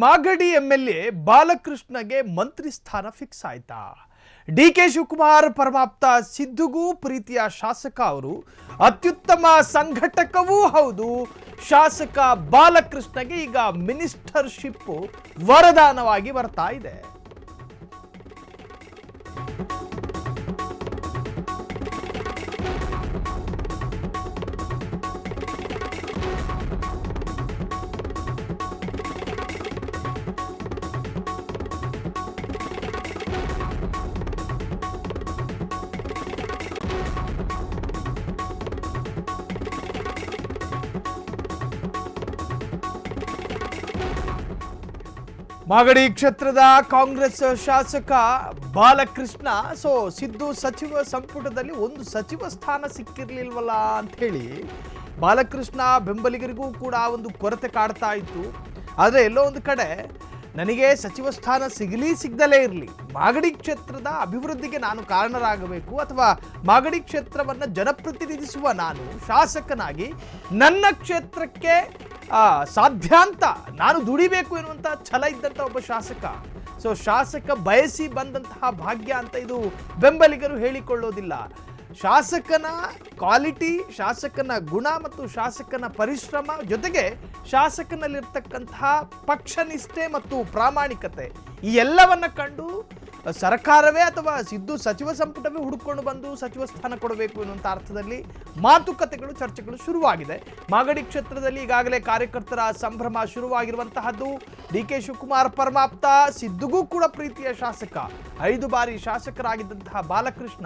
Magadi MLA ಬಾಲಕೃಷ್ಣಗೆ ಮಂತ್ರಿ ಸ್ಥಾನ fix ಆಯ್ತಾ? DK Shivakumar ಪರಮಾಪ್ತ ಸಿದ್ದುಗೂ ಪ್ರೀತಿಯ ಶಾಸಕ ಅವರು, ಅತ್ಯುತ್ತಮ ಸಂಘಟಕವೂ ಹೌದು. ಶಾಸಕ ಬಾಲಕೃಷ್ಣಗೆ ಈಗ ಮಿನಿಸ್ಟರ್ಶಿಪ್ ವರದಾನವಾಗಿ ಬರ್ತಾ ಇದೆ. ಮಾಗಡಿ ಕ್ಷೇತ್ರದ ಕಾಂಗ್ರೆಸ್ ಶಾಸಕ ಬಾಲಕೃಷ್ಣ ಸಿದ್ದು ಸಚಿವ ಸಂಪುಟದಲ್ಲಿ ಒಂದು ಸಚಿವ ಸ್ಥಾನ ಸಿಕ್ಕಿರ್ಲಿಲ್ವಲ್ಲ ಅಂತ ಹೇಳಿ ಬಾಲಕೃಷ್ಣ ಬೆಂಬಲಿಗರಿಗೂ ಕೂಡ ಒಂದು ಕೊರತೆ ಕಾಡ್ತಾ ಇತ್ತು. ಆದರೆ ಎಲ್ಲೋ ಒಂದು ಕಡೆ ನನಗೆ ಸಚಿವ ಸ್ಥಾನ ಸಿಗದಲೇ ಇರಲಿ, ಮಾಗಡಿ ಕ್ಷೇತ್ರದ ಅಭಿವೃದ್ಧಿಗೆ ನಾನು ಕಾರಣರಾಗಬೇಕು, ಅಥವಾ ಮಾಗಡಿ ಕ್ಷೇತ್ರವನ್ನು ಜನಪ್ರತಿನಿಧಿಸುವ ನಾನು ಶಾಸಕನಾಗಿ ನನ್ನ ಕ್ಷೇತ್ರಕ್ಕೆ ಸಾಧ್ಯ ಅಂತ ನಾನು ದುಡಿಬೇಕು ಎನ್ನುವಂಥ ಛಲ ಇದ್ದಂಥ ಒಬ್ಬ ಶಾಸಕ. ಶಾಸಕ ಬಯಸಿ ಬಂದಂತಹ ಭಾಗ್ಯ ಅಂತ ಇದು ಬೆಂಬಲಿಗರು ಹೇಳಿಕೊಳ್ಳೋದಿಲ್ಲ. ಶಾಸಕನ ಕ್ವಾಲಿಟಿ, ಶಾಸಕನ ಗುಣ ಮತ್ತು ಶಾಸಕನ ಪರಿಶ್ರಮ ಜೊತೆಗೆ ಶಾಸಕನಲ್ಲಿರ್ತಕ್ಕಂತಹ ಪಕ್ಷನಿಷ್ಠೆ ಮತ್ತು ಪ್ರಾಮಾಣಿಕತೆ ಈ ಎಲ್ಲವನ್ನ ಕಂಡು ಸರ್ಕಾರವೇ ಅಥವಾ ಸಿದ್ದು ಸಚಿವ ಸಂಪುಟವೇ ಹುಡುಕೊಂಡು ಬಂದು ಸಚಿವ ಸ್ಥಾನ ಕೊಡಬೇಕು ಎನ್ನುವಂಥ ಅರ್ಥದಲ್ಲಿ ಮಾತುಕತೆಗಳು, ಚರ್ಚೆಗಳು ಶುರುವಾಗಿದೆ. ಮಾಗಡಿ ಕ್ಷೇತ್ರದಲ್ಲಿ ಈಗಾಗಲೇ ಕಾರ್ಯಕರ್ತರ ಸಂಭ್ರಮ ಶುರುವಾಗಿರುವಂತಹದ್ದು. ಡಿಕೆ ಶಿವಕುಮಾರ್ ಪರಮಾಪ್ತ ಸಿದ್ದುಗೂ ಕೂಡ ಪ್ರೀತಿಯ ಶಾಸಕ, 5 ಬಾರಿ ಶಾಸಕರಾಗಿದ್ದಂತಹ ಬಾಲಕೃಷ್ಣ,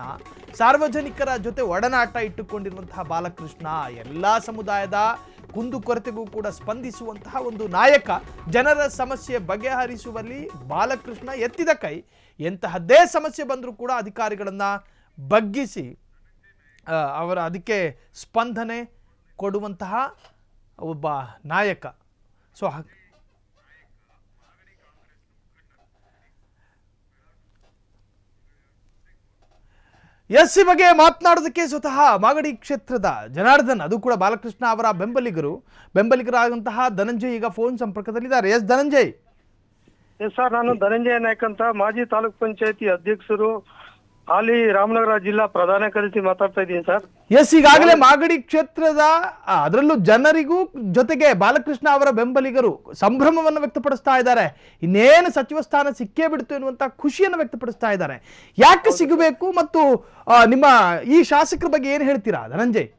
ಸಾರ್ವಜನಿಕರ ಜೊತೆ ಒಡನಾಟ ಇಟ್ಟುಕೊಂಡಿರುವಂತಹ ಬಾಲಕೃಷ್ಣ, ಎಲ್ಲ ಸಮುದಾಯದ ಕುಂದುಕೊರತೆಗೂ ಕೂಡ ಸ್ಪಂದಿಸುವಂತಹ ಒಂದು ನಾಯಕ, ಜನರ ಸಮಸ್ಯೆ ಬಗೆಹರಿಸುವಲ್ಲಿ ಬಾಲಕೃಷ್ಣ ಎತ್ತಿದ ಕೈ. ಎಂತಹದ್ದೇ ಸಮಸ್ಯೆ ಬಂದರೂ ಕೂಡ ಅಧಿಕಾರಿಗಳನ್ನ ಬಗ್ಗಿಸಿ ಅದಕ್ಕೆ ಸ್ಪಂದನೆ ಕೊಡುವಂತಹ ಒಬ್ಬ ನಾಯಕ. ಈ ಬಗ್ಗೆ ಮಾತನಾಡೋದಕ್ಕೆ ಸ್ವತಃ ಮಾಗಡಿ ಕ್ಷೇತ್ರದ ಜನಾರ್ದನ್, ಅದು ಕೂಡ ಬಾಲಕೃಷ್ಣ ಅವರ ಬೆಂಬಲಿಗರಾದಂತಹ ಧನಂಜಯ್ ಈಗ ಫೋನ್ ಸಂಪರ್ಕದಲ್ಲಿದ್ದಾರೆ. ಎಸ್ ಧನಂಜಯ್. ಸರ್, ನಾನು ಧನಂಜಯ ನಾಯ್ಕ ಅಂತ, ಮಾಜಿ ತಾಲೂಕ್ ಪಂಚಾಯತಿ ಅಧ್ಯಕ್ಷರು, ಹಾಲಿ ರಾಮನಗರ ಜಿಲ್ಲಾ ಪ್ರಧಾನ ಕಾರ್ಯದರ್ಶಿ ಮಾತಾಡ್ತಾ ಇದ್ದೀನಿ ಸರ್. ಎಸ್, ಈಗಾಗಲೇ ಮಾಗಡಿ ಕ್ಷೇತ್ರದ ಅದರಲ್ಲೂ ಜನರಿಗೂ ಜೊತೆಗೆ ಬಾಲಕೃಷ್ಣ ಅವರ ಬೆಂಬಲಿಗರು ಸಂಭ್ರಮವನ್ನು ವ್ಯಕ್ತಪಡಿಸ್ತಾ ಇದ್ದಾರೆ. ಇನ್ನೇನು ಸಚಿವ ಸ್ಥಾನ ಸಿಕ್ಕೇ ಬಿಡ್ತು ಎನ್ನುವಂತ ಖುಷಿಯನ್ನು ವ್ಯಕ್ತಪಡಿಸ್ತಾ ಇದ್ದಾರೆ. ಯಾಕೆ ಸಿಗಬೇಕು ಮತ್ತು ನಿಮ್ಮ ಈ ಶಾಸಕರ ಬಗ್ಗೆ ಏನ್ ಹೇಳ್ತೀರಾ ಧನಂಜಯ್?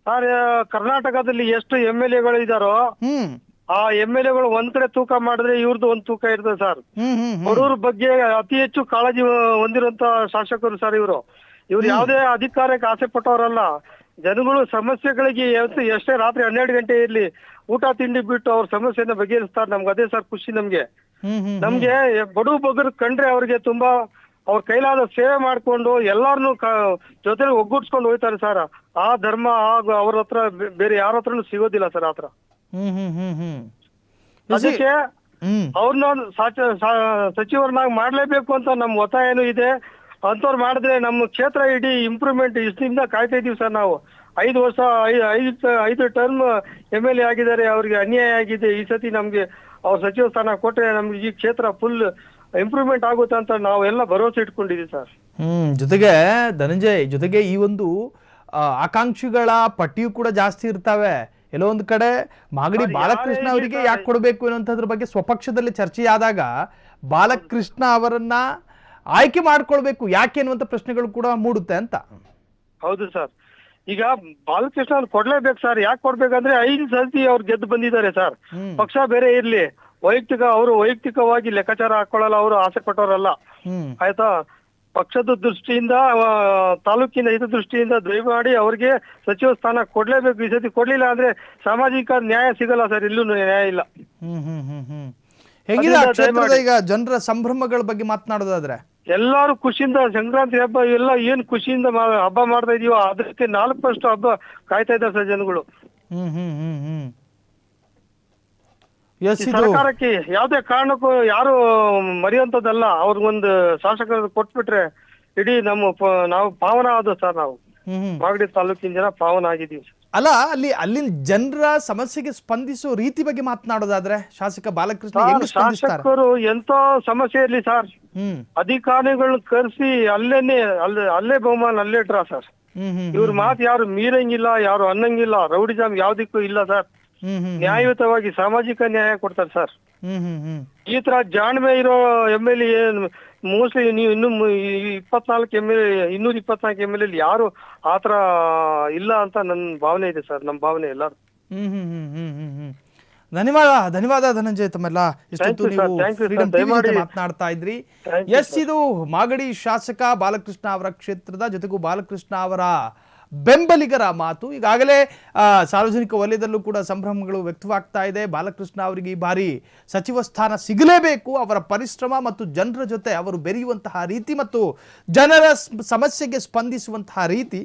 ಸರ್, ಕರ್ನಾಟಕದಲ್ಲಿ ಎಷ್ಟು MLA ಗಳು ಇದಾರೋ ಆ MLA ಗಳು ಒಂದ್ ಕಡೆ ತೂಕ ಮಾಡಿದ್ರೆ ಇವ್ರದ್ದು ಒಂದ್ ತೂಕ ಇರ್ತದೆ ಸರ್. ಬಡವರ ಬಗ್ಗೆ ಅತಿ ಹೆಚ್ಚು ಕಾಳಜಿ ಹೊಂದಿರುವಂತ ಶಾಸಕರು ಸರ್ ಇವರು. ಯಾವುದೇ ಅಧಿಕಾರಕ್ಕೆ ಆಸೆ ಪಟ್ಟವರಲ್ಲ. ಜನಗಳು ಸಮಸ್ಯೆಗಳಿಗೆ ಎಷ್ಟೇ ರಾತ್ರಿ 12 ಗಂಟೆ ಇರ್ಲಿ ಊಟ ತಿಂಡಿ ಬಿಟ್ಟು ಅವ್ರ ಸಮಸ್ಯೆನ ಬಗೆಹರಿಸ್ತಾರೆ. ನಮ್ಗೆ ಅದೇ ಸರ್ ಖುಷಿ. ನಮ್ಗೆ ಬಡವ ಬಗ್ಗರು ಕಂಡ್ರೆ ಅವ್ರಿಗೆ ತುಂಬಾ ಅವ್ರ ಕೈಲಾದ ಸೇವೆ ಮಾಡ್ಕೊಂಡು ಎಲ್ಲಾರನು ಜೊತೆ ಒಗ್ಗೂಡ್ಸ್ಕೊಂಡು ಹೋಗ್ತಾರೆ ಸರ್. ಆ ಧರ್ಮ ಅವ್ರ ಹತ್ರ ಬೇರೆ ಯಾರ ಹತ್ರನು ಸಿಗೋದಿಲ್ಲ ಸರ್ ಆತರ. ಅದಕ್ಕೆ ಅವ್ರನ್ನ ಸಚಿವರನ್ನಾಗಿ ಮಾಡ್ಲೇಬೇಕು ಅಂತ ನಮ್ ಒತ್ತಾಯನೂ ಇದೆ. ಅಂತವ್ರು ಮಾಡಿದ್ರೆ ನಮ್ಮ ಕ್ಷೇತ್ರ ಇಡೀ ಇಂಪ್ರೂವ್ಮೆಂಟ್ ಇಷ್ಟದಿಂದ ಕಾಯ್ತಾ ಇದೀವಿ ಸರ್. ನಾವು 5 ವರ್ಷ 5 ಟರ್ಮ್ MLA ಆಗಿದ್ದಾರೆ, ಅವ್ರಿಗೆ ಅನ್ಯಾಯ ಆಗಿದೆ. ಈ ಸತಿ ನಮ್ಗೆ ಅವ್ರ ಸಚಿವ ಸ್ಥಾನ ಕೊಟ್ರೆ ನಮ್ಗೆ ಈ ಕ್ಷೇತ್ರ ಫುಲ್ ಇಂಪ್ರೂವ್ಮೆಂಟ್ ಆಗುತ್ತೆ ಅಂತ ನಾವು ಎಲ್ಲ ಭರವಸೆ ಇಟ್ಕೊಂಡಿದೀವಿ ಸರ್. ಜೊತೆಗೆ ಧನಂಜಯ್, ಜೊತೆಗೆ ಈ ಒಂದು ಆಕಾಂಕ್ಷಿಗಳ ಪಟ್ಟಿಯೂ ಕೂಡ ಜಾಸ್ತಿ ಇರ್ತಾವೆ. ಎಲ್ಲೋ ಒಂದು ಕಡೆ ಮಾಗಡಿ ಬಾಲಕೃಷ್ಣ ಅವರಿಗೆ ಯಾಕೆ ಕೊಡಬೇಕು ಅನ್ನೋದ್ರ ಬಗ್ಗೆ ಸ್ವಪಕ್ಷದಲ್ಲಿ ಚರ್ಚೆಯಾದಾಗ ಬಾಲಕೃಷ್ಣ ಅವರನ್ನ ಆಯ್ಕೆ ಮಾಡ್ಕೊಳ್ಬೇಕು ಯಾಕೆ ಅನ್ನುವಂತ ಪ್ರಶ್ನೆಗಳು ಕೂಡ ಮೂಡುತ್ತೆ ಅಂತ. ಹೌದು ಸರ್, ಈಗ ಬಾಲಕೃಷ್ಣ ಅವ್ರು ಕೊಡ್ಲೇಬೇಕು ಸರ್. ಯಾಕೆ ಕೊಡ್ಬೇಕಂದ್ರೆ 5 ಸತಿ ಅವ್ರು ಗೆದ್ದು ಬಂದಿದ್ದಾರೆ ಸರ್. ಪಕ್ಷ ಬೇರೆ ಇರ್ಲಿ, ವೈಯಕ್ತಿಕವಾಗಿ ಲೆಕ್ಕಾಚಾರ ಹಾಕೊಳ್ಳಲ್ಲ, ಅವರು ಆಸೆ ಪಟ್ಟವರಲ್ಲ. ಆಯ್ತಾ? ಪಕ್ಷದ ದೃಷ್ಟಿಯಿಂದ, ತಾಲೂಕಿನ ಹಿತದೃಷ್ಟಿಯಿಂದ ದಯಮಾಡಿ ಅವ್ರಿಗೆ ಸಚಿವ ಸ್ಥಾನ ಕೊಡ್ಲೇಬೇಕು. ಈ ಸತಿ ಕೊಡ್ಲಿಲ್ಲ ಅಂದ್ರೆ ಸಾಮಾಜಿಕ ನ್ಯಾಯ ಸಿಗಲ್ಲ ಸರ್. ಇಲ್ಲೂ ನ್ಯಾಯ ಇಲ್ಲ. ಹೇಗಿದೆ ಕ್ಷೇತ್ರದ ಈಗ ಜನರ ಸಂಭ್ರಮಗಳ ಬಗ್ಗೆ ಮಾತನಾಡೋದಾದ್ರೆ? ಎಲ್ಲಾರು ಖುಷಿಯಿಂದ ಸಂಕ್ರಾಂತಿ ಹಬ್ಬ ಎಲ್ಲ ಏನ್ ಖುಷಿಯಿಂದ ಹಬ್ಬ ಮಾಡ್ತಾ ಇದೀವೋ ಅದಕ್ಕೆ 4 ಹಬ್ಬ ಕಾಯ್ತಾ ಇದ್ದಾರೆ ಸರ್ ಜನಗಳು. ಸರ್ಕಾರಕ್ಕೆ ಯಾವ್ದೇ ಕಾರಣಕ್ಕೂ ಯಾರು ಮರೆಯುವಂತದ್ದಲ್ಲ. ಅವ್ರಿಗೊಂದು ಶಾಸಕರು ಕೊಟ್ಬಿಟ್ರೆ ಇಡೀ ನಾವು ಪಾವನ ಆದ ಸರ್. ನಾವು ಮಾಗಡಿ ತಾಲೂಕಿನ ಜನ ಪಾವನ ಆಗಿದ್ದೀವಿ ಸರ್. ಅಲ್ಲ ಅಲ್ಲಿನ ಜನರ ಸಮಸ್ಯೆಗೆ ಸ್ಪಂದಿಸೋ ರೀತಿ ಬಗ್ಗೆ ಮಾತನಾಡೋದಾದ್ರೆ ಶಾಸಕ ಬಾಲಕೃಷ್ಣ ಹೆಂಗ್ ಸ್ಪಂದಿಸ್ತಾರೆ? ಶಾಸಕರು ಎಂತ ಸಮಸ್ಯೆ ಇರ್ಲಿ ಸರ್, ಅಧಿಕಾರಿಗಳನ್ನ ಕರೆಸಿ ಅಲ್ಲೇ ಬಹುಮಾನ ಅಲ್ಲೇ ಇಟ್ರ ಸರ್. ಇವ್ರ ಮಾತು ಯಾರು ಮೀರಂಗಿಲ್ಲ, ಯಾರು ಅನ್ನಂಗಿಲ್ಲ, ರೌಡಿಜಾಮ್ ಯಾವ್ದಕ್ಕೂ ಇಲ್ಲ ಸರ್. ನ್ಯಾಯಯುತವಾಗಿ ಸಾಮಾಜಿಕ ನ್ಯಾಯ ಕೊಡ್ತಾರೆ ಸರ್. ಈ ತರ ಜಾಣ್ಮೆ ಇರೋ MLA ಮೋಸ್ಟ್ಲಿ ನೀವು ಇನ್ನು 24 MLA 224 MLA ಯಾರು ಆತರ ಇಲ್ಲ ಅಂತ ನನ್ನ ಭಾವನೆ ಇದೆ ಸರ್, ನಮ್ಮ ಭಾವನೆ ಎಲ್ಲಾರು. ಧನ್ಯವಾದ ಧನಂಜಯ ತಮ್ಮೆಲ್ಲ ಇಷ್ಟೊತ್ತು ನೀವು ಫ್ರೀಡಂ ಟಿವಿ ಜೊತೆ ಮಾತನಾಡ್ತಾ ಇದ್ರಿ. ಎಸ್, ಇದು ಮಾಗಡಿ ಶಾಸಕ ಬಾಲಕೃಷ್ಣ ಅವರ ಕ್ಷೇತ್ರದ ಜೊತೆಗೂ ಬಾಲಕೃಷ್ಣ ಅವರ ಬೆಂಬಲಿಗರ ಮಾತು. ಈಗಾಗಲೇ ಸಾರ್ವಜನಿಕ ವಲಯದಲ್ಲೂ ಕೂಡ ಸಂಭ್ರಮಗಳು ವ್ಯಕ್ತವಾಗ್ತಾ ಇದೆ. ಬಾಲಕೃಷ್ಣ ಅವರಿಗೆ ಈ ಬಾರಿ ಸಚಿವ ಸ್ಥಾನ ಸಿಗಲೇಬೇಕು. ಅವರ ಪರಿಶ್ರಮ ಮತ್ತು ಜನರ ಜೊತೆ ಅವರು ಬೆರೆಯುವಂತಹ ರೀತಿ ಮತ್ತು ಜನರ ಸಮಸ್ಯೆಗೆ ಸ್ಪಂದಿಸುವಂತಹ ರೀತಿ,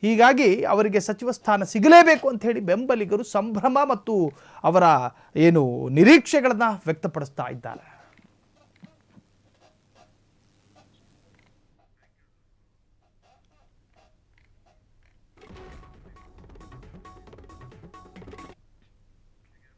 ಹೀಗಾಗಿ ಅವರಿಗೆ ಸಚಿವ ಸ್ಥಾನ ಸಿಗಲೇಬೇಕು ಅಂತ ಹೇಳಿ ಬೆಂಬಲಿಗರು ಸಂಭ್ರಮ ಮತ್ತು ಅವರ ಏನು ನಿರೀಕ್ಷೆಗಳನ್ನ ವ್ಯಕ್ತಪಡಿಸ್ತಾ ಇದ್ದಾರೆ.